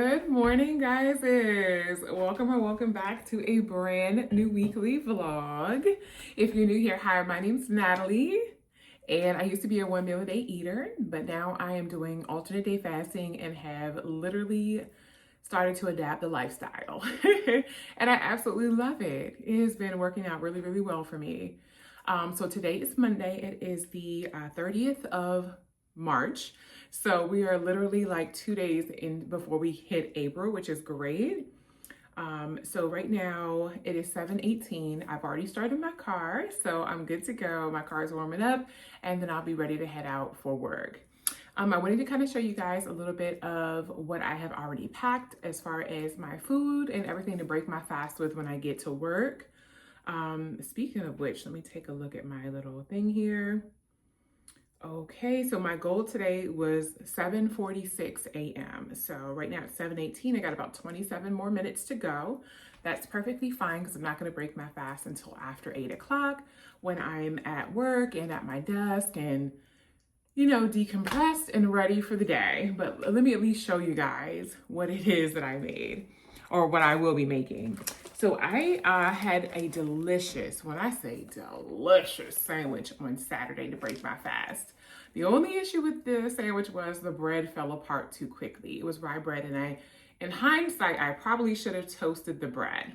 Good morning, guys. Welcome or welcome back to a brand new weekly vlog. If you're new here, hi, my name's Natalie, and I used to be a 1 meal a day eater, but now I am doing alternate day fasting and have literally started to adapt the lifestyle. And I absolutely love it. It has been working out really, really well for me. So today is Monday. It is the 30th of March. So we are literally like 2 days in before we hit April, which is great. So right now it is 7:18. I've already started my car, so I'm good to go. My car is warming up, and then I'll be ready to head out for work. I wanted to kind of show you guys a little bit of what I have already packed as far as my food and everything to break my fast with when I get to work. Speaking of which, let me take a look at my little thing here. Okay, so my goal today was 7:46 a.m. So right now it's 7:18. I got about 27 more minutes to go. That's perfectly fine because I'm not going to break my fast until after 8 o'clock when I'm at work and at my desk and, you know, decompressed and ready for the day. But let me at least show you guys what it is that I made or what I will be making. So I had a delicious, when I say delicious, sandwich on Saturday to break my fast. The only issue with the sandwich was the bread fell apart too quickly. It was rye bread, and in hindsight, I probably should have toasted the bread.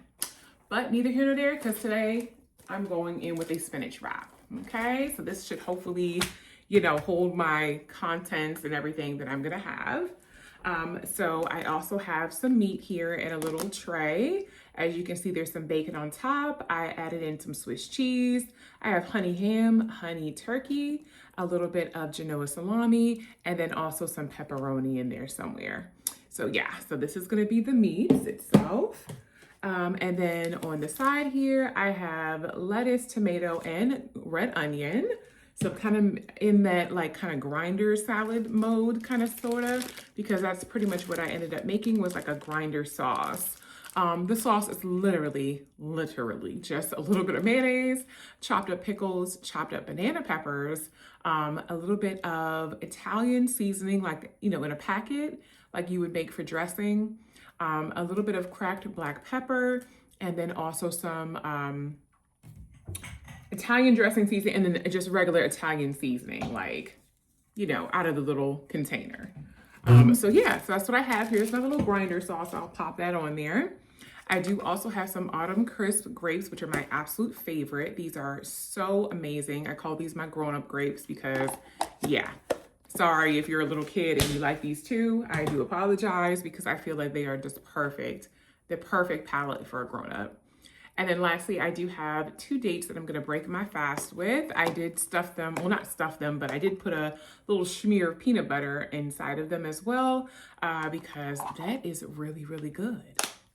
But neither here nor there, because today I'm going in with a spinach wrap. Okay, so this should hopefully, you know, hold my contents and everything that I'm gonna have. So I also have some meat here in a little tray. As you can see, there's some bacon on top. I added in some Swiss cheese. I have honey ham, honey turkey, a little bit of Genoa salami, and then also some pepperoni in there somewhere. So yeah, so this is gonna be the meat itself. And then on the side here, I have lettuce, tomato, and red onion. So kind of in that like kind of grinder salad mode, kind of sort of, because that's pretty much what I ended up making was like a grinder sauce. The sauce is literally just a little bit of mayonnaise, chopped up pickles, chopped up banana peppers, a little bit of Italian seasoning, like, you know, in a packet, like you would make for dressing, a little bit of cracked black pepper, and then also some, Italian dressing seasoning, and then just regular Italian seasoning, like, you know, out of the little container. So yeah, so that's what I have. Here's my little grinder sauce. I'll pop that on there. I do also have some autumn crisp grapes, which are my absolute favorite. These are so amazing. I call these my grown-up grapes because, yeah, sorry if you're a little kid and you like these too. I do apologize because I feel like they are just perfect. The perfect palate for a grown-up. And then lastly, I do have 2 dates that I'm gonna break my fast with. I did stuff them, well, not stuff them, but I did put a little smear of peanut butter inside of them as well, because that is really, really good.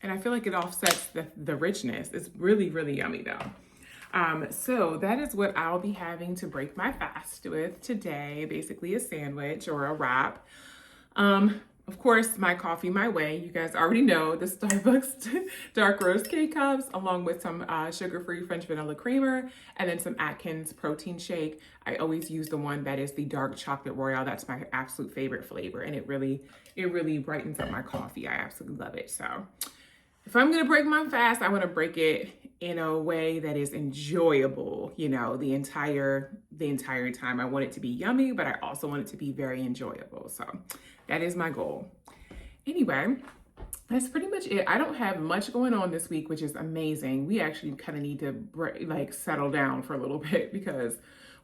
And I feel like it offsets the richness. It's really, really yummy though. So that is what I'll be having to break my fast with today, basically a sandwich or a wrap. Of course, my coffee, my way. You guys already know the Starbucks dark roast K-Cups, along with some sugar-free French vanilla creamer, and then some Atkins protein shake. I always use the one that is the dark chocolate royale. That's my absolute favorite flavor, and it really brightens up my coffee. I absolutely love it. So if I'm gonna break my fast, I wanna break it in a way that is enjoyable, you know, the entire time. I want it to be yummy, but I also want it to be very enjoyable. So that is my goal. Anyway, that's pretty much it. I don't have much going on this week, which is amazing. We actually kind of need to settle down for a little bit because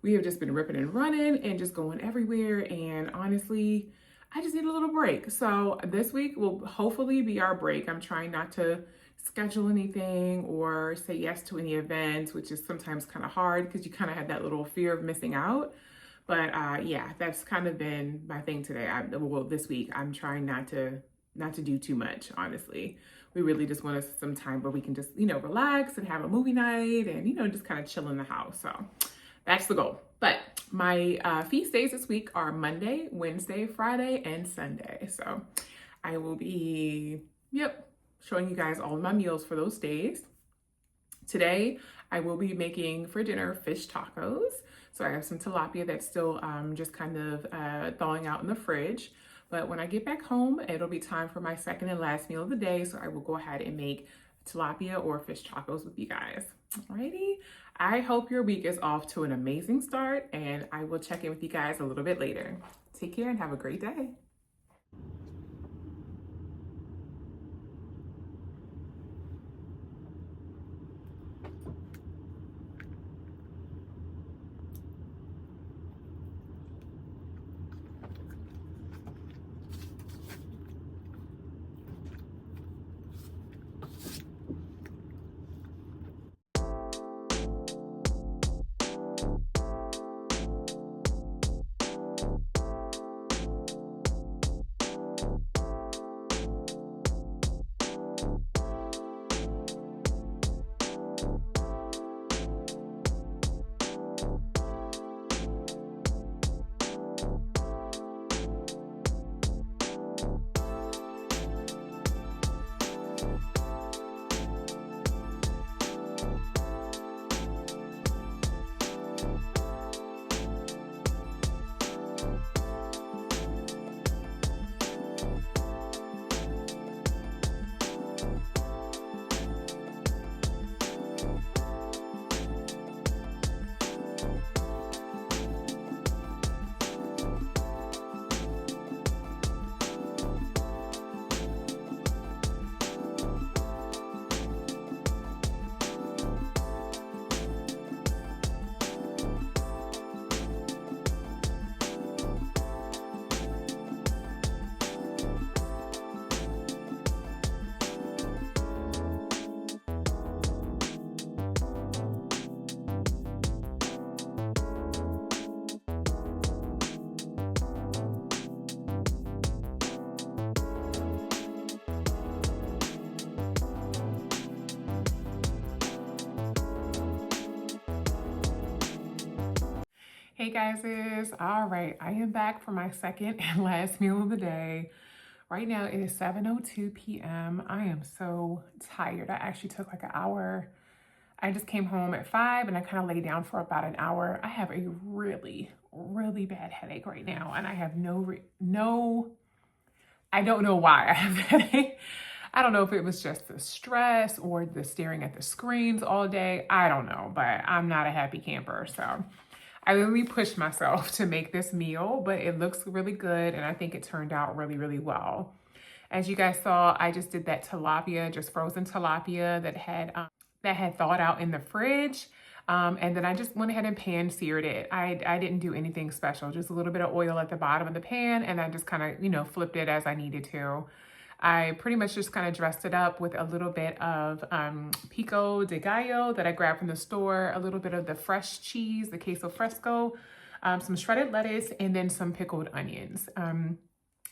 we have just been ripping and running and just going everywhere. And honestly, I just need a little break. So this week will hopefully be our break. I'm trying not to schedule anything or say yes to any events, which is sometimes kind of hard because you kind of have that little fear of missing out. But yeah, that's kind of been my thing today. Well, this week, I'm trying not to do too much, honestly. We really just want some time where we can just, you know, relax and have a movie night and, you know, just kind of chill in the house. So that's the goal. But my feast days this week are Monday, Wednesday, Friday, and Sunday. So I will be, showing you guys all of my meals for those days. Today, I will be making for dinner fish tacos. So I have some tilapia that's still just kind of thawing out in the fridge. But when I get back home, it'll be time for my second and last meal of the day. So I will go ahead and make tilapia or fish tacos with you guys. Alrighty. I hope your week is off to an amazing start, and I will check in with you guys a little bit later. Take care and have a great day. Hey guys, all right, I am back for my second and last meal of the day. Right now it is 7:02 p.m. I am so tired. I actually took like an hour. I just came home at 5 and I kind of laid down for about an hour. I have a really, really bad headache right now, and I have I don't know why I have a headache. I don't know if it was just the stress or the staring at the screens all day. I don't know, but I'm not a happy camper, so I literally pushed myself to make this meal, but it looks really good, and I think it turned out really, really well. As you guys saw, I just did that tilapia, just frozen tilapia that had thawed out in the fridge, and then I just went ahead and pan seared it. I didn't do anything special, just a little bit of oil at the bottom of the pan, and I just kind of, flipped it as I needed to. I pretty much just kind of dressed it up with a little bit of pico de gallo that I grabbed from the store, a little bit of the fresh cheese, the queso fresco, some shredded lettuce, and then some pickled onions. And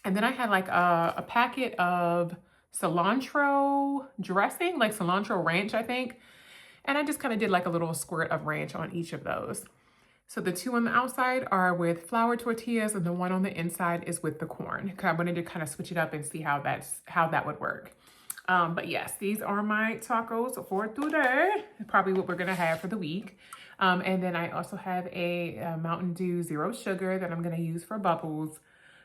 then I had like a packet of cilantro dressing, like cilantro ranch, I think. And I just kind of did like a little squirt of ranch on each of those. So the two on the outside are with flour tortillas, and the one on the inside is with the corn. I wanted to kind of switch it up and see how that would work. But yes, these are my tacos for today. Probably what we're gonna have for the week. And then I also have a Mountain Dew Zero Sugar that I'm gonna use for bubbles.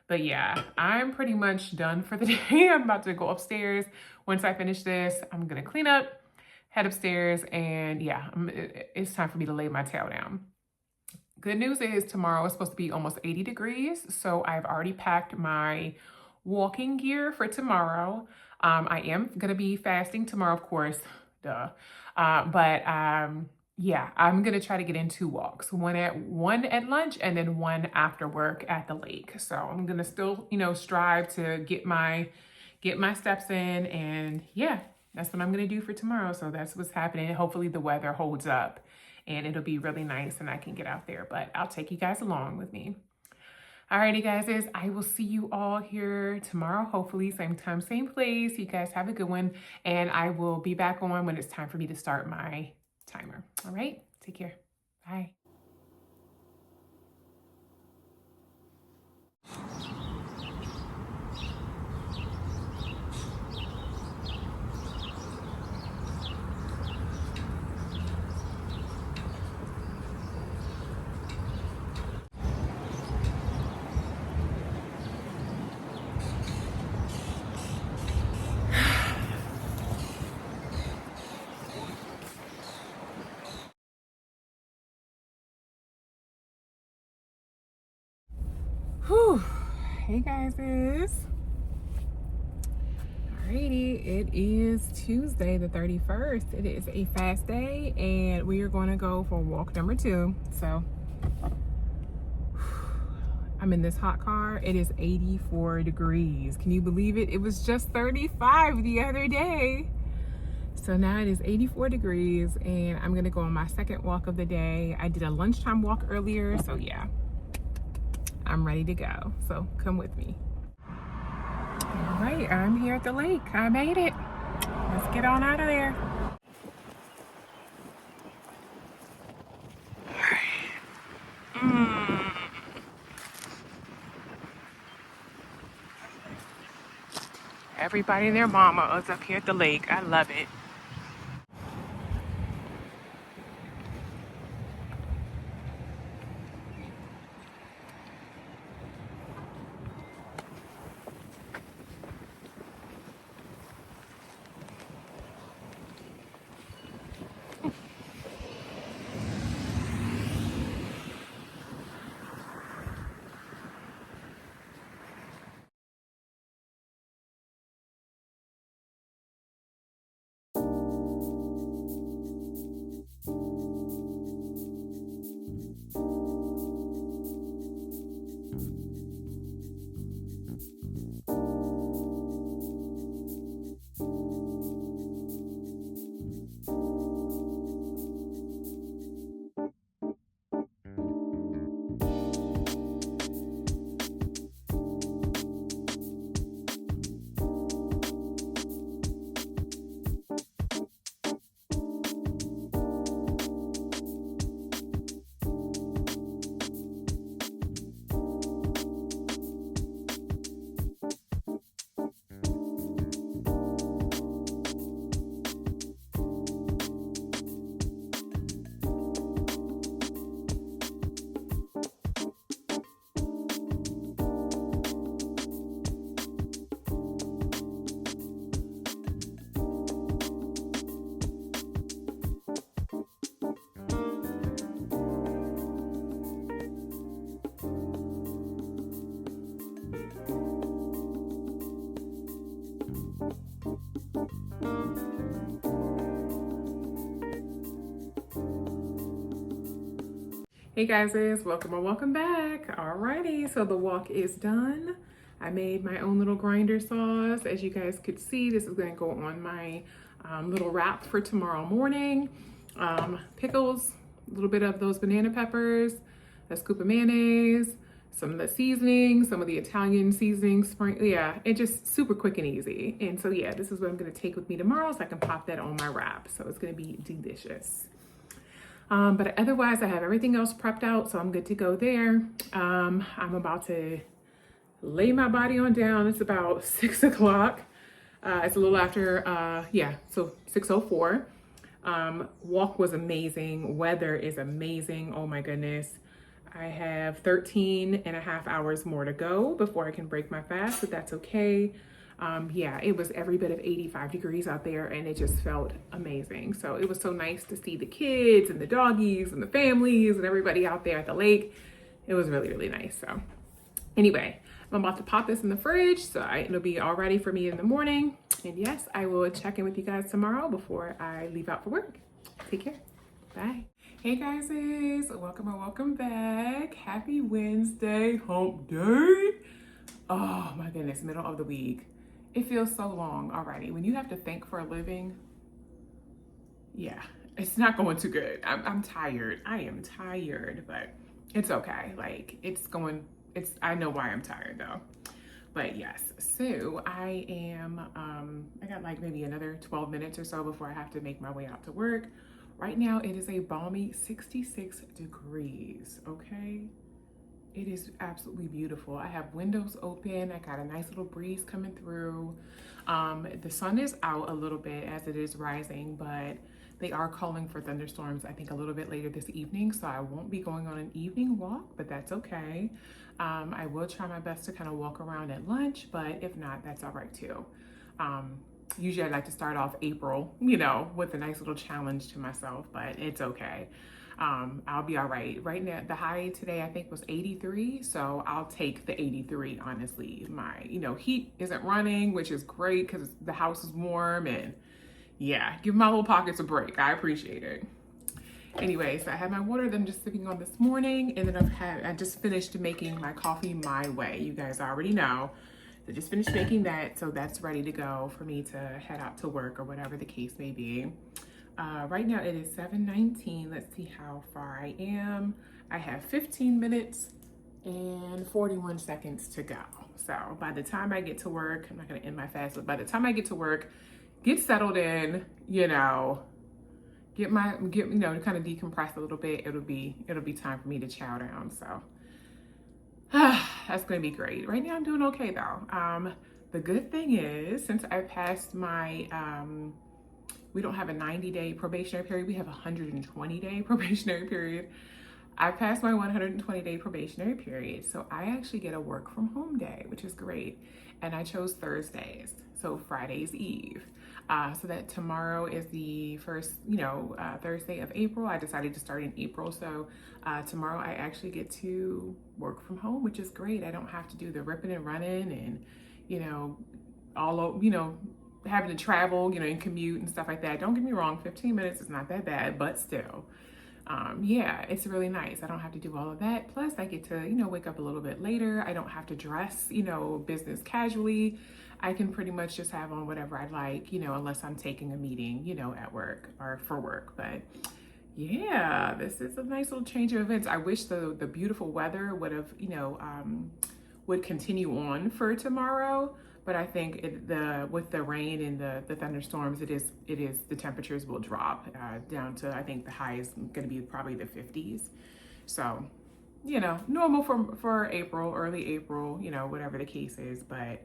But yeah, I'm pretty much done for the day. I'm about to go upstairs. Once I finish this, I'm gonna clean up, head upstairs, and yeah, it's time for me to lay my tail down. Good news is tomorrow is supposed to be almost 80 degrees. So I've already packed my walking gear for tomorrow. I am going to be fasting tomorrow, of course, duh. Yeah, I'm going to try to get in 2 walks, one at lunch and then one after work at the lake. So I'm going to still, strive to get my steps in, and yeah, that's what I'm going to do for tomorrow. So that's what's happening. Hopefully the weather holds up and it'll be really nice and I can get out there, but I'll take you guys along with me. Alrighty guys, I will see you all here tomorrow, hopefully same time, same place. You guys have a good one, and I will be back on when it's time for me to start my timer. All right, take care. Bye. Whew. Hey guys. Alrighty, it is Tuesday the 31st. It is a fast day and we are going to go for walk number 2. So I'm in this hot car. It is 84 degrees. Can you believe it? It was just 35 the other day. So now it is 84 degrees and I'm gonna go on my second walk of the day. I did a lunchtime walk earlier, so yeah, I'm ready to go. So come with me. All right, I'm here at the lake. I made it. Let's get on out of there. Everybody and their mama is up here at the lake. I love it. Hey guys, welcome or welcome back. Alrighty, so the walk is done. I made my own little grinder sauce. As you guys could see, this is gonna go on my little wrap for tomorrow morning. Pickles, a little bit of those banana peppers, a scoop of mayonnaise, some of the seasoning, some of the Italian seasoning, yeah, it's just super quick and easy. And so yeah, this is what I'm gonna take with me tomorrow so I can pop that on my wrap. So it's gonna be delicious. But otherwise I have everything else prepped out, so I'm good to go there. I'm about to lay my body on down. It's about 6 o'clock. It's a little after, yeah, so 6:04. Walk was amazing. Weather is amazing. Oh my goodness. I have 13 and a half hours more to go before I can break my fast, but that's okay. Yeah, it was every bit of 85 degrees out there and it just felt amazing. So it was so nice to see the kids and the doggies and the families and everybody out there at the lake. It was really, really nice. So anyway, I'm about to pop this in the fridge so it'll be all ready for me in the morning. And yes, I will check in with you guys tomorrow before I leave out for work. Take care. Bye. Hey guys, welcome or welcome back. Happy Wednesday, hump day. Oh my goodness, middle of the week. It feels so long already. When you have to think for a living, yeah, it's not going too good. I'm tired. I am tired, but it's okay. Like I know why I'm tired though. But yes, so I am, I got like maybe another 12 minutes or so before I have to make my way out to work. Right now it is a balmy 66 degrees, okay? It is absolutely beautiful. I have windows open. I got a nice little breeze coming through. The sun is out a little bit as it is rising, but they are calling for thunderstorms, I think a little bit later this evening. So I won't be going on an evening walk, but that's okay. I will try my best to kind of walk around at lunch, but if not, that's all right too. Usually I like to start off April, you know, with a nice little challenge to myself, but it's okay. I'll be all right. Right now, the high today I think was 83, so I'll take the 83. Honestly, my heat isn't running, which is great because the house is warm, and yeah, give my little pockets a break. I appreciate it. Anyway, so I had my water that I'm just sipping on this morning, and then I just finished making my coffee my way. You guys already know. So just finished making that, so that's ready to go for me to head out to work or whatever the case may be. Right now it is 7:19. Let's see how far I am. I have 15 minutes and 41 seconds to go. So by the time I get to work, I'm not gonna end my fast, but by the time I get to work, get settled in, get to kind of decompress a little bit, it'll be time for me to chow down. So that's gonna be great. Right now I'm doing okay though. The good thing is, since I passed my we don't have a 90-day probationary period, we have a 120-day probationary period. I passed my 120-day probationary period, so I actually get a work from home day, which is great. And I chose Thursdays, so Friday's Eve. So that tomorrow is the first, Thursday of April. I decided to start in April, so tomorrow I actually get to work from home, which is great. I don't have to do the ripping and running and, having to travel, and commute and stuff like that. Don't get me wrong, 15 minutes is not that bad, but still. Yeah, it's really nice. I don't have to do all of that. Plus I get to, wake up a little bit later. I don't have to dress, business casually. I can pretty much just have on whatever I like, unless I'm taking a meeting, at work or for work. But yeah, this is a nice little change of events. I wish the beautiful weather would have, would continue on for tomorrow. But I think with the rain and the thunderstorms, it is the temperatures will drop down to, I think the high is going to be probably the 50s. So, normal for April, early April, whatever the case is. But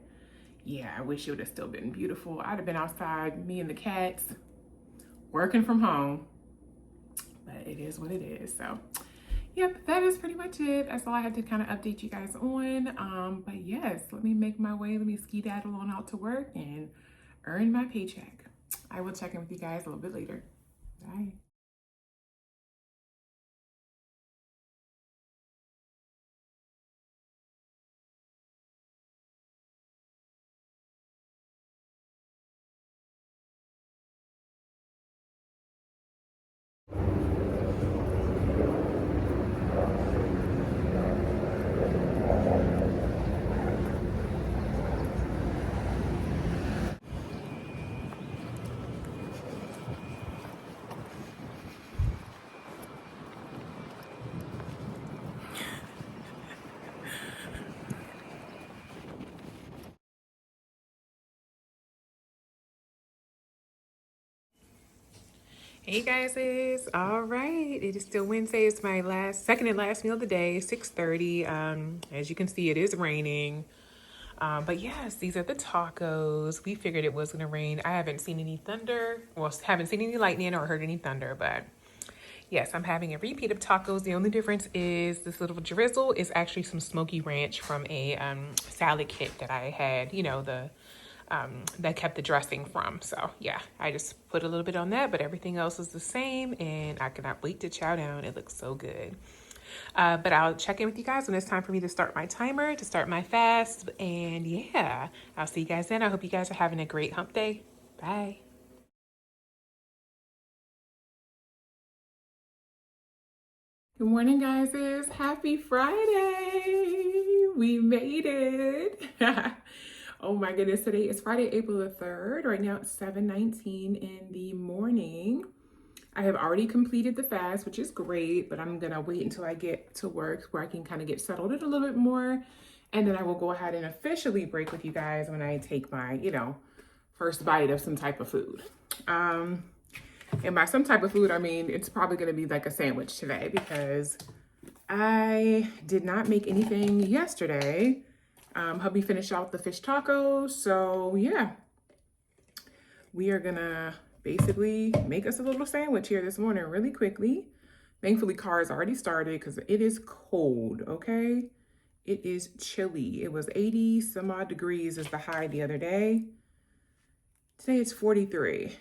yeah, I wish it would have still been beautiful. I'd have been outside, me and the cats, working from home. But it is what it is. So yep, that is pretty much it. That's all I had to kind of update you guys on. But yes, let me make my way. Let me skedaddle on out to work and earn my paycheck. I will check in with you guys a little bit later. Bye. Hey guys, it's all right. It is still Wednesday. It's my second and last meal of the day, 6:30. As you can see, it is raining. But yes, these are the tacos. We figured it was gonna rain. I haven't seen any thunder. Well, haven't seen any lightning or heard any thunder, but yes, I'm having a repeat of tacos. The only difference is this little drizzle is actually some smoky ranch from a salad kit that I had, that kept the dressing from. So yeah, I just put a little bit on that, but everything else is the same, and I cannot wait to chow down. It looks so good. But I'll check in with you guys when it's time for me to start my timer, to start my fast. And yeah, I'll see you guys then. I hope you guys are having a great hump day. Bye. Good morning, guys. It's happy Friday. We made it. Oh my goodness. Today is Friday, April the 3rd. Right now it's 7:19 in the morning. I have already completed the fast, which is great, but I'm gonna wait until I get to work where I can kind of get settled in a little bit more. And then I will go ahead and officially break with you guys when I take my, first bite of some type of food. And by some type of food, I mean, it's probably gonna be like a sandwich today because I did not make anything yesterday. Hubby finished out the fish tacos. So yeah, we are gonna basically make us a little sandwich here this morning really quickly. Thankfully, car has already started because it is cold, okay? It is chilly. It was 80 some odd degrees is the high the other day. Today it's 43.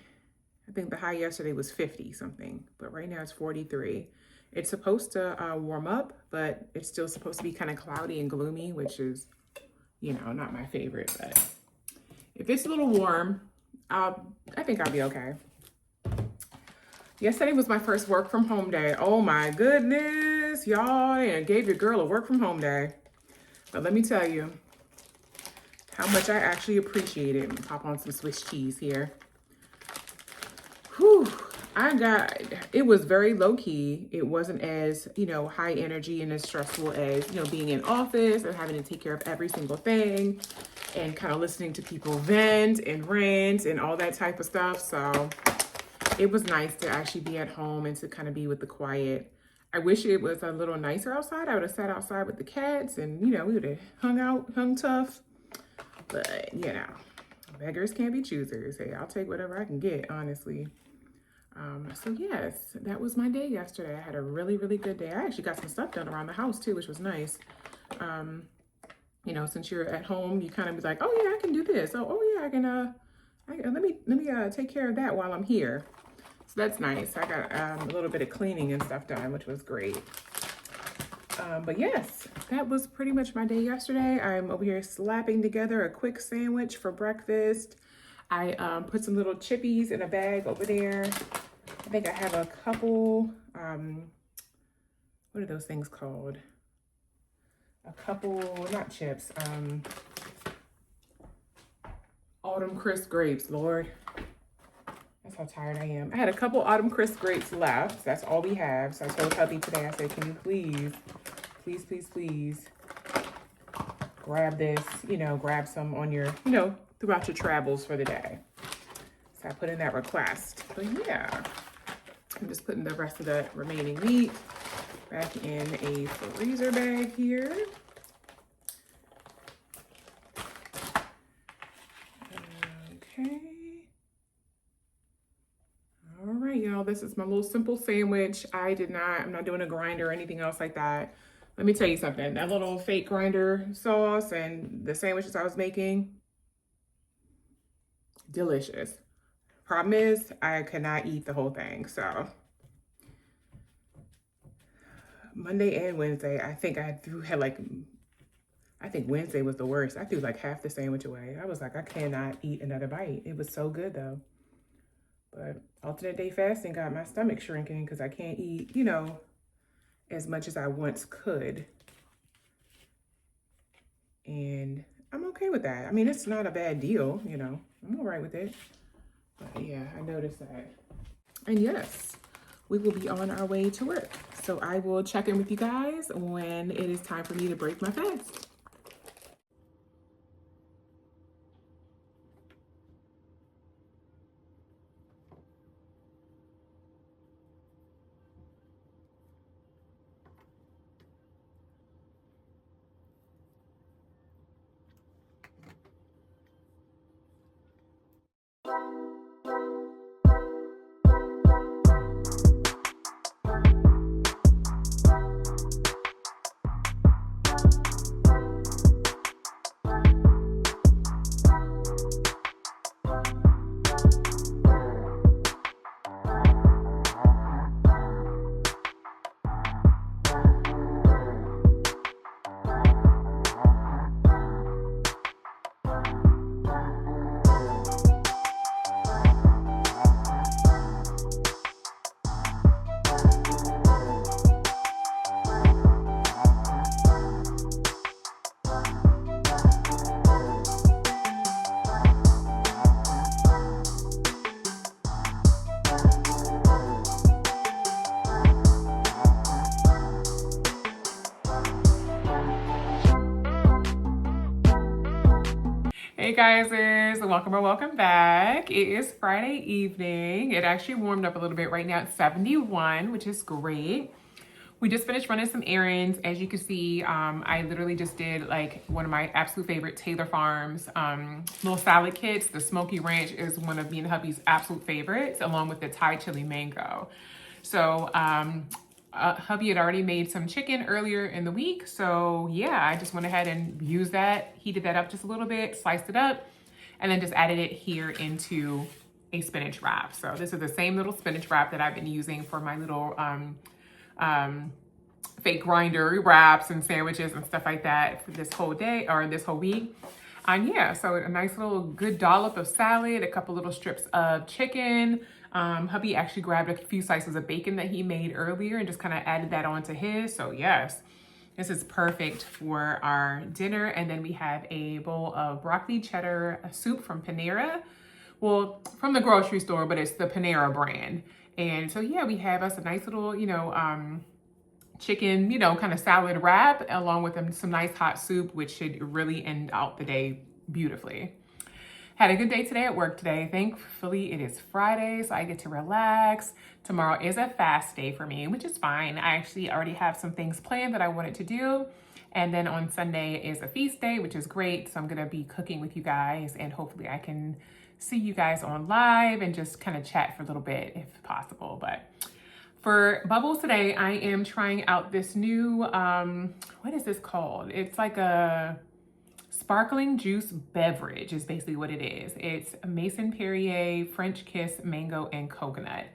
I think the high yesterday was 50 something, but right now it's 43. It's supposed to warm up, but it's still supposed to be kind of cloudy and gloomy, which is, you know, not my favorite. But if it's a little warm, I think I'll be okay. Yesterday was my first work from home day. Oh my goodness, y'all, and gave your girl a work from home day. But let me tell you how much I actually appreciate it. Pop on some Swiss cheese here. Whew. It was very low key. It wasn't as, you know, high energy and as stressful as, you know, being in office and having to take care of every single thing and kind of listening to people vent and rant and all that type of stuff. So it was nice to actually be at home and to kind of be with the quiet. I wish it was a little nicer outside. I would have sat outside with the cats and, you know, we would have hung tough. But, you know, beggars can't be choosers. Hey, I'll take whatever I can get, honestly. So yes, that was my day yesterday. I had a really, really good day. I actually got some stuff done around the house too, which was nice. You know, since you're at home, you kind of be like, oh yeah, I can do this. Oh yeah, I can, let me take care of that while I'm here. So that's nice. I got a little bit of cleaning and stuff done, which was great. But yes, that was pretty much my day yesterday. I'm over here slapping together a quick sandwich for breakfast. I put some little chippies in a bag over there. I think I have a couple, what are those things called? A couple, not chips, Autumn Crisp grapes, Lord. That's how tired I am. I had a couple Autumn Crisp grapes left. That's all we have. So I told hubby today, I said, can you please grab this, you know, grab some on your, you know, throughout your travels for the day. So I put in that request. But yeah, I'm just putting the rest of the remaining meat back in a freezer bag here. Okay. All right, y'all, this is my little simple sandwich. I'm not doing a grinder or anything else like that. Let me tell you something, that little fake grinder sauce and the sandwiches I was making, delicious. Problem is, I could not eat the whole thing, so. Monday and Wednesday, I think Wednesday was the worst. I threw like half the sandwich away. I was like, I cannot eat another bite. It was so good though. But alternate day fasting got my stomach shrinking because I can't eat, you know, as much as I once could. And I'm okay with that. I mean, it's not a bad deal, you know. I'm all right with it. But yeah, I noticed that. And yes, we will be on our way to work. So I will check in with you guys when it is time for me to break my fast. Hey guys, welcome back. It is Friday evening. It actually warmed up a little bit right now. It's 71, which is great. We just finished running some errands. As you can see, I literally just did like one of my absolute favorite Taylor Farms little salad kits. The Smoky Ranch is one of me and hubby's absolute favorites, along with the Thai chili mango. So hubby had already made some chicken earlier in the week. So yeah, I just went ahead and used that, heated that up just a little bit, sliced it up, and then just added it here into a spinach wrap. So this is the same little spinach wrap that I've been using for my little fake grinder wraps and sandwiches and stuff like that for this whole day or this whole week. And yeah, so a nice little good dollop of salad, a couple little strips of chicken. Hubby actually grabbed a few slices of bacon that he made earlier and just kind of added that onto his. So yes, this is perfect for our dinner. And then we have a bowl of broccoli cheddar soup from Panera. Well, from the grocery store, but it's the Panera brand. And so yeah, we have us a nice little, chicken, kind of salad wrap along with some nice hot soup, which should really end out the day beautifully. Had a good day today at work today. Thankfully, it is Friday, so I get to relax. Tomorrow is a fast day for me, which is fine. I actually already have some things planned that I wanted to do. And then on Sunday is a feast day, which is great. So I'm gonna be cooking with you guys and hopefully I can see you guys on live and just kind of chat for a little bit if possible. But for bubbles today, I am trying out this new, what is this called? It's like a sparkling juice beverage is basically what it is. It's Mason Perrier, French Kiss, Mango, and Coconut.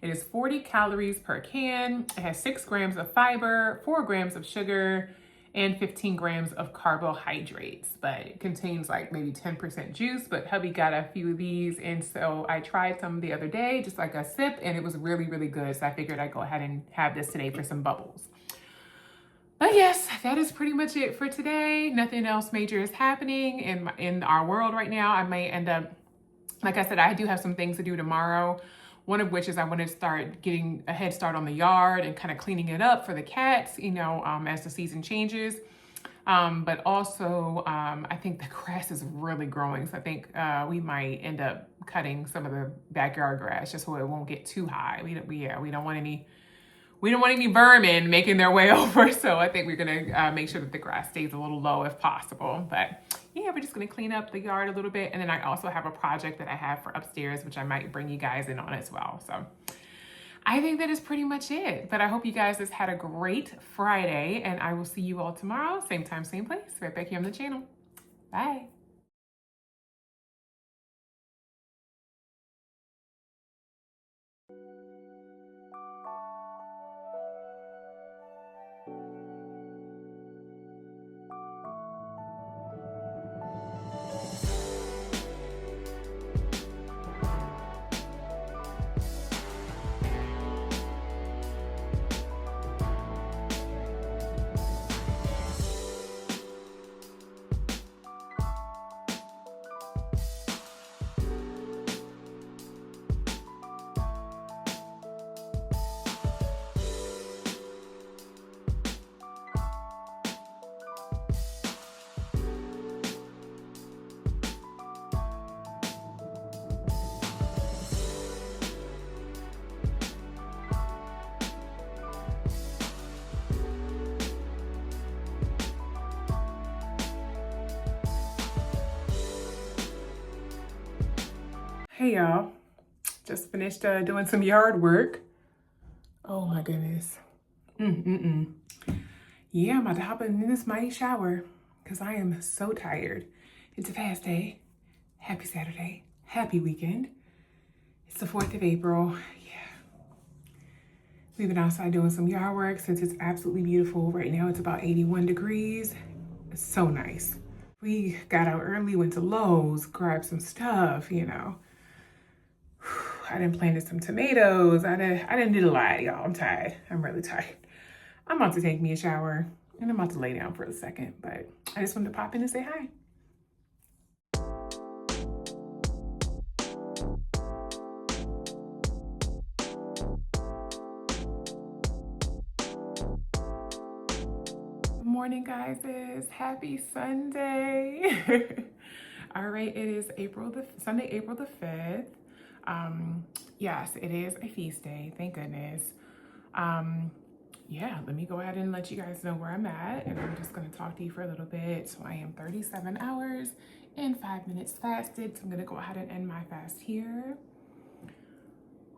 It is 40 calories per can. It has 6 grams of fiber, 4 grams of sugar, and 15 grams of carbohydrates, but it contains like maybe 10% juice, but hubby got a few of these. And so I tried some the other day, just like a sip, and it was really, really good. So I figured I'd go ahead and have this today for some bubbles. But yes, that is pretty much it for today. Nothing else major is happening in our world right now. I may end up, like I said, I do have some things to do tomorrow. One of which is I want to start getting a head start on the yard and kind of cleaning it up for the cats, as the season changes. But also, I think the grass is really growing. So I think we might end up cutting some of the backyard grass just so it won't get too high. We don't want any vermin making their way over. So I think we're gonna make sure that the grass stays a little low if possible. But yeah, we're just gonna clean up the yard a little bit. And then I also have a project that I have for upstairs, which I might bring you guys in on as well. So I think that is pretty much it. But I hope you guys just had a great Friday and I will see you all tomorrow. Same time, same place, right back here on the channel. Bye. Hey y'all, just finished doing some yard work. Oh my goodness. Yeah, I'm about to hop in this mighty shower because I am so tired. It's a fast day. Happy Saturday. Happy weekend. It's the 4th of April. Yeah. We've been outside doing some yard work since it's absolutely beautiful. Right now it's about 81 degrees. It's so nice. We got out early, went to Lowe's, grabbed some stuff, I done planted some tomatoes. I didn't do a lot, y'all. I'm tired. I'm really tired. I'm about to take me a shower and I'm about to lay down for a second, but I just wanted to pop in and say hi. Good morning, guys. Happy Sunday. All right, it is Sunday, April the 5th. Yes, it is a feast day, thank goodness. Yeah, let me go ahead and let you guys know where I'm at, and I'm just gonna talk to you for a little bit. So I am 37 hours and 5 minutes fasted, so I'm gonna go ahead and end my fast here.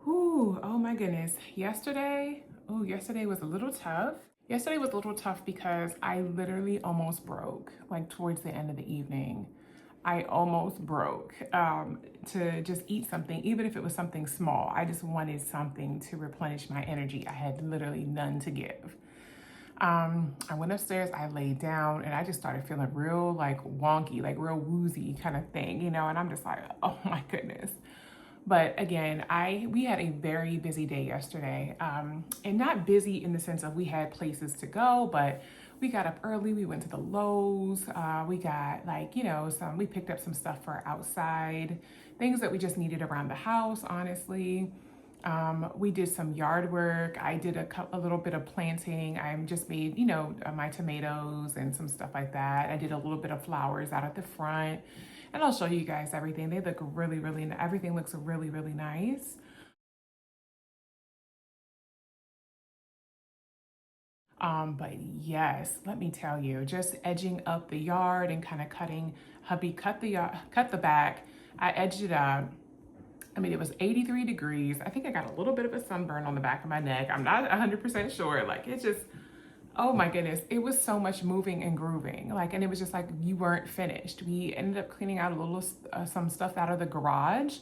Whew, oh my goodness. Yesterday was a little tough. Yesterday was a little tough because I literally almost broke, like towards the end of the evening. I almost broke to just eat something, even if it was something small. I just wanted something to replenish my energy. I had literally none to give. I went upstairs, I laid down, and I just started feeling real like wonky, like real woozy kind of thing, you know, and I'm just like, oh my goodness. But again, we had a very busy day yesterday, and not busy in the sense of we had places to go, but we got up early. We went to the Lowe's. We got like, you know, we picked up some stuff for outside, things that we just needed around the house, honestly. We did some yard work. I did a little bit of planting. I just made, you know, my tomatoes and some stuff like that. I did a little bit of flowers out at the front. And I'll show you guys everything. They look really, really, everything looks really, really nice. But yes, let me tell you, just edging up the yard and kind of cutting, hubby cut the back. I edged it up. I mean, it was 83 degrees. I think I got a little bit of a sunburn on the back of my neck. I'm not 100% sure. Like, it just, oh my goodness, it was so much moving and grooving. Like, and it was just like you weren't finished. We ended up cleaning out a little some stuff out of the garage.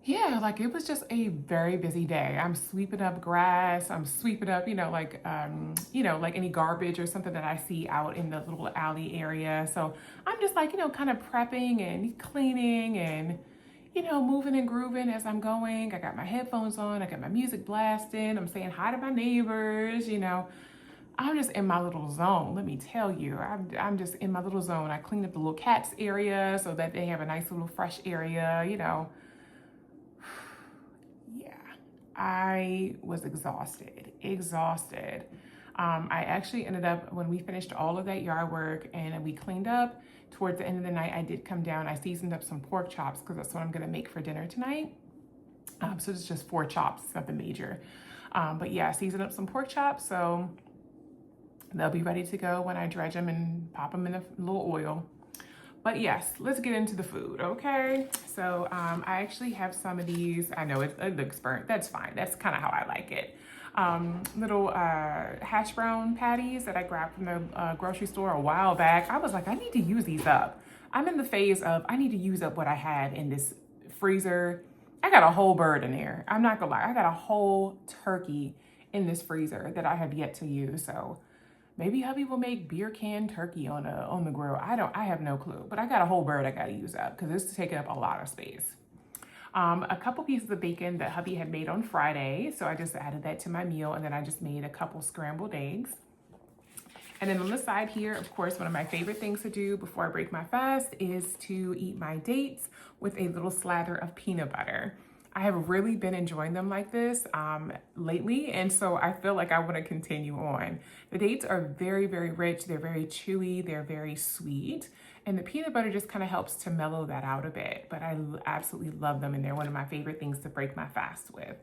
Yeah, like it was just a very busy day. I'm sweeping up grass. I'm sweeping up, you know, like any garbage or something that I see out in the little alley area. So I'm just like, you know, kind of prepping and cleaning and, you know, moving and grooving as I'm going. I got my headphones on. I got my music blasting. I'm saying hi to my neighbors, you know. I'm just in my little zone, let me tell you. I'm just in my little zone. I cleaned up the little cats area so that they have a nice little fresh area, you know. Yeah, I was exhausted. I actually ended up, when we finished all of that yard work and we cleaned up, towards the end of the night, I did come down. I seasoned up some pork chops because that's what I'm gonna make for dinner tonight. So it's just 4 chops, it's nothing major. But yeah, I seasoned up some pork chops, so they'll be ready to go when I dredge them and pop them in a little oil. But yes, let's get into the food, okay? So I actually have some of these. I know it looks burnt. That's fine. That's kind of how I like it. Little hash brown patties that I grabbed from the grocery store a while back. I was like, I need to use these up. I'm in the phase of I need to use up what I had in this freezer. I got a whole bird in there. I'm not gonna lie. I got a whole turkey in this freezer that I have yet to use. So maybe hubby will make beer can turkey on the grill. I have no clue, but I got a whole bird I gotta use up because it's taking up a lot of space. A couple pieces of bacon that hubby had made on Friday. So I just added that to my meal, and then I just made a couple scrambled eggs. And then on the side here, of course, one of my favorite things to do before I break my fast is to eat my dates with a little slather of peanut butter. I have really been enjoying them like this lately, and so I feel like I want to continue on. The dates are very, very rich. They're very chewy. They're very sweet, and the peanut butter just kind of helps to mellow that out a bit. But I absolutely love them, and they're one of my favorite things to break my fast with.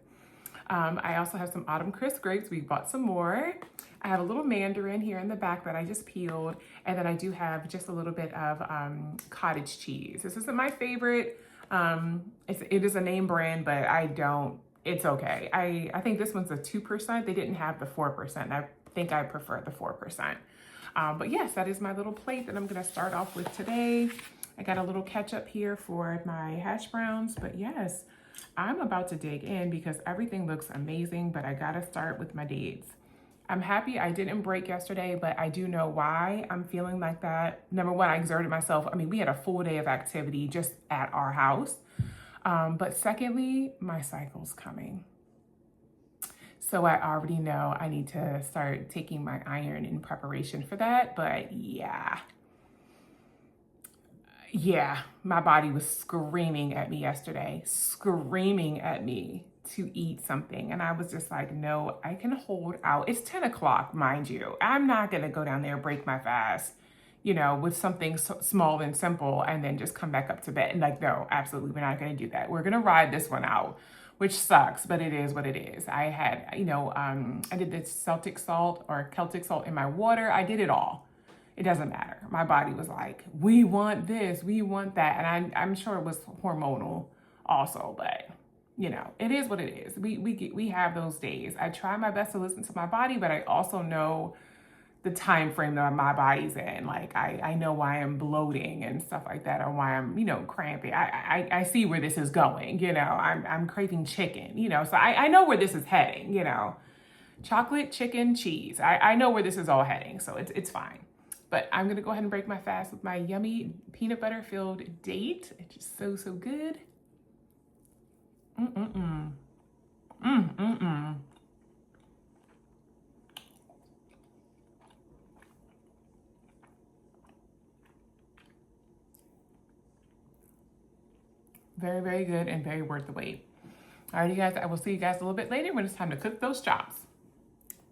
I also have some autumn crisp grapes. We bought some more. I have a little mandarin here in the back that I just peeled, and then I do have just a little bit of cottage cheese. This isn't my favorite. It is a name brand, but it's okay. I think this one's a 2%. They didn't have the 4%. I think I prefer the 4%. But yes, that is my little plate that I'm gonna start off with today. I got a little ketchup here for my hash browns, but yes, I'm about to dig in because everything looks amazing, but I gotta start with my dates. I'm happy I didn't break yesterday, but I do know why I'm feeling like that. Number one, I exerted myself. I mean, we had a full day of activity just at our house. But secondly, my cycle's coming. So I already know I need to start taking my iron in preparation for that. But yeah, my body was screaming at me yesterday, screaming at me to eat something. And I was just like, no, I can hold out. It's 10 o'clock, mind you. I'm not going to go down there, break my fast, you know, with something so small and simple and then just come back up to bed. And like, no, absolutely, we're not going to do that. We're going to ride this one out, which sucks, but it is what it is. I had, you know, I did this Celtic salt in my water. I did it all. It doesn't matter. My body was like, we want this, we want that. And I'm sure it was hormonal also, but you know, it is what it is. We have those days. I try my best to listen to my body, but I also know the time frame that my body's in. Like I know why I'm bloating and stuff like that, or why I'm, you know, cramping. I see where this is going, you know. I'm craving chicken, you know, so I know where this is heading, you know. Chocolate, chicken, cheese. I know where this is all heading, so it's fine. But I'm gonna go ahead and break my fast with my yummy peanut butter filled date. It's just so, so good. Very, very good and very worth the wait. All right, you guys, I will see you guys a little bit later when it's time to cook those chops.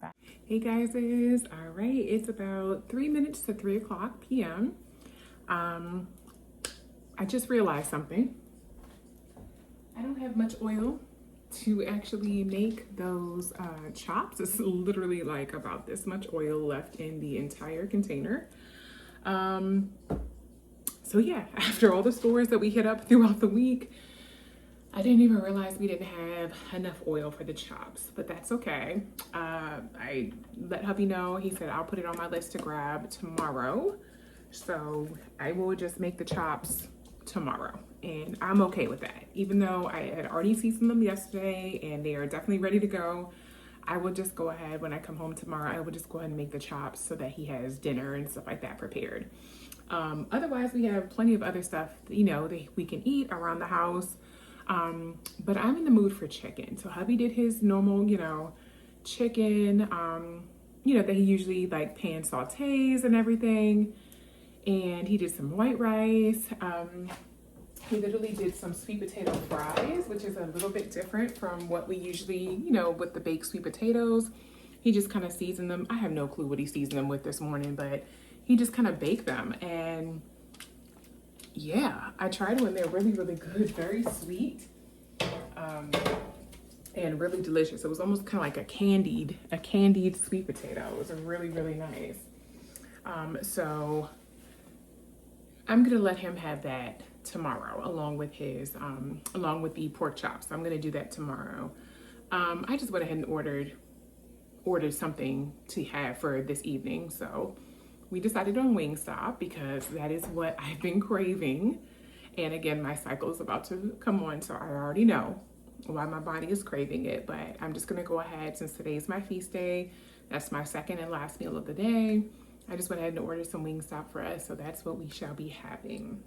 Bye. Hey guys, all right, it's about 3 minutes to 3 o'clock p.m. I just realized something. I don't have much oil to actually make those chops. It's literally like about this much oil left in the entire container. So yeah, after all the stores that we hit up throughout the week, I didn't even realize we didn't have enough oil for the chops, but that's okay. I let hubby know. He said I'll put it on my list to grab tomorrow. So I will just make the chops tomorrow, and I'm okay with that. Even though I had already seasoned them yesterday and they are definitely ready to go, I will just go ahead when I come home tomorrow. I will just go ahead and make the chops so that he has dinner and stuff like that prepared. Otherwise, we have plenty of other stuff, you know, that we can eat around the house. But I'm in the mood for chicken. So hubby did his normal, you know, chicken, you know, that he usually like pan sautés and everything. And he did some white rice. He literally did some sweet potato fries, which is a little bit different from what we usually, you know, with the baked sweet potatoes. He just kind of seasoned them. I have no clue what he seasoned them with this morning, but he just kind of baked them. And yeah, I tried one. They're really, really good, very sweet, and really delicious. It was almost kind of like a candied sweet potato. It was really, really nice. So I'm gonna let him have that tomorrow, along with his, along with the pork chops. I'm gonna do that tomorrow. I just went ahead and ordered something to have for this evening. So we decided on Wingstop because that is what I've been craving. And again, my cycle is about to come on, so I already know why my body is craving it. But I'm just gonna go ahead, since today's my feast day, that's my second and last meal of the day. I just went ahead and ordered some Wingstop for us, so that's what we shall be having.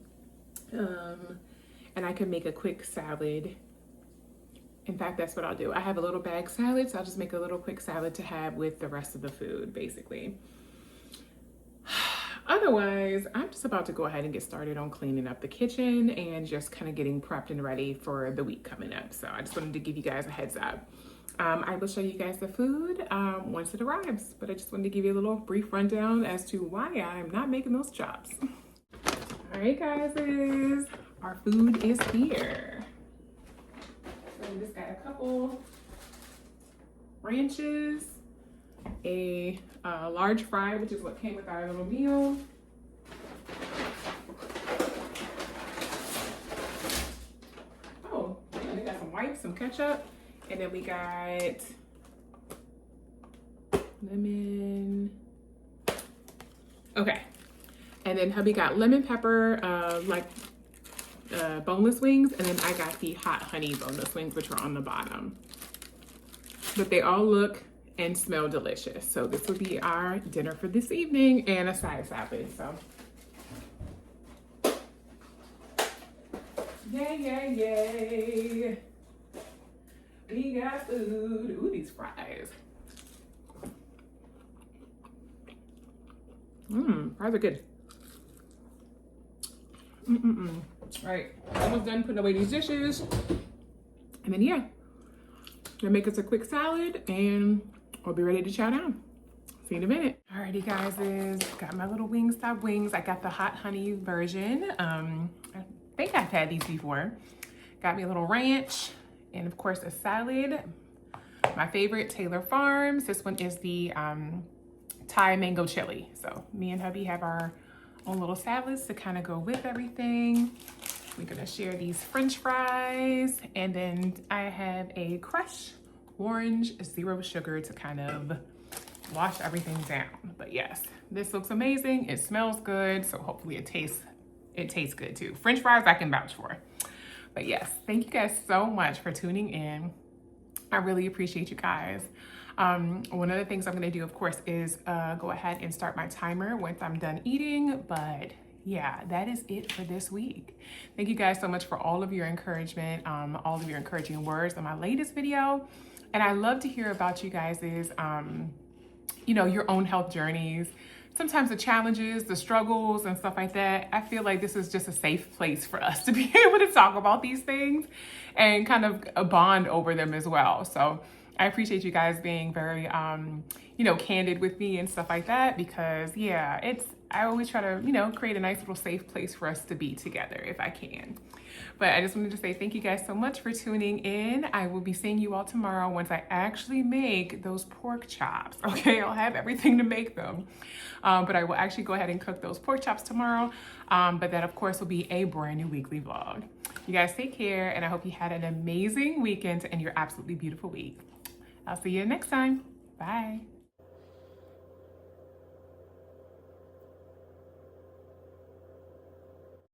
And I can make a quick salad. In fact, that's what I'll do. I have a little bag salad, so I'll just make a little quick salad to have with the rest of the food, basically. Otherwise, I'm just about to go ahead and get started on cleaning up the kitchen and just kind of getting prepped and ready for the week coming up. So I just wanted to give you guys a heads up. I will show you guys the food once it arrives, but I just wanted to give you a little brief rundown as to why I'm not making those chops. All right, guys, our food is here. So we just got a couple ranches, a large fry, which is what came with our little meal. Oh, yeah, we got some wipes, some ketchup, and then we got lemon. Okay, and then hubby got lemon pepper, boneless wings, and then I got the hot honey boneless wings, which are on the bottom. But they all look and smell delicious. So this will be our dinner for this evening, and a side salad. So yay, yay, yay. We got food. Ooh, these fries. Fries are good. All right, almost done putting away these dishes. And then yeah, gonna make us a quick salad and we'll be ready to chow down. See you in a minute. Alrighty guys, got my little Wingstop wings. I got the hot honey version. I think I've had these before. Got me a little ranch and of course a salad. My favorite, Taylor Farms. This one is the Thai mango chili. So me and hubby have our own little salads to kind of go with everything. We're gonna share these French fries, and then I have a crushed orange, 0 sugar, to kind of wash everything down. But yes, this looks amazing. It smells good. So hopefully it tastes good too. French fries I can vouch for. But yes, thank you guys so much for tuning in. I really appreciate you guys. One of the things I'm gonna do, of course, is go ahead and start my timer once I'm done eating. But yeah, that is it for this week. Thank you guys so much for all of your encouragement, all of your encouraging words on my latest video. And I love to hear about you guys' you know, your own health journeys, sometimes the challenges, the struggles and stuff like that. I feel like this is just a safe place for us to be able to talk about these things and kind of bond over them as well. So I appreciate you guys being very, you know, candid with me and stuff like that, because yeah, I always try to, you know, create a nice little safe place for us to be together if I can. But I just wanted to say thank you guys so much for tuning in. I will be seeing you all tomorrow once I actually make those pork chops. Okay, I'll have everything to make them. But I will actually go ahead and cook those pork chops tomorrow. But that, of course, will be a brand new weekly vlog. You guys take care, and I hope you had an amazing weekend and your absolutely beautiful week. I'll see you next time. Bye.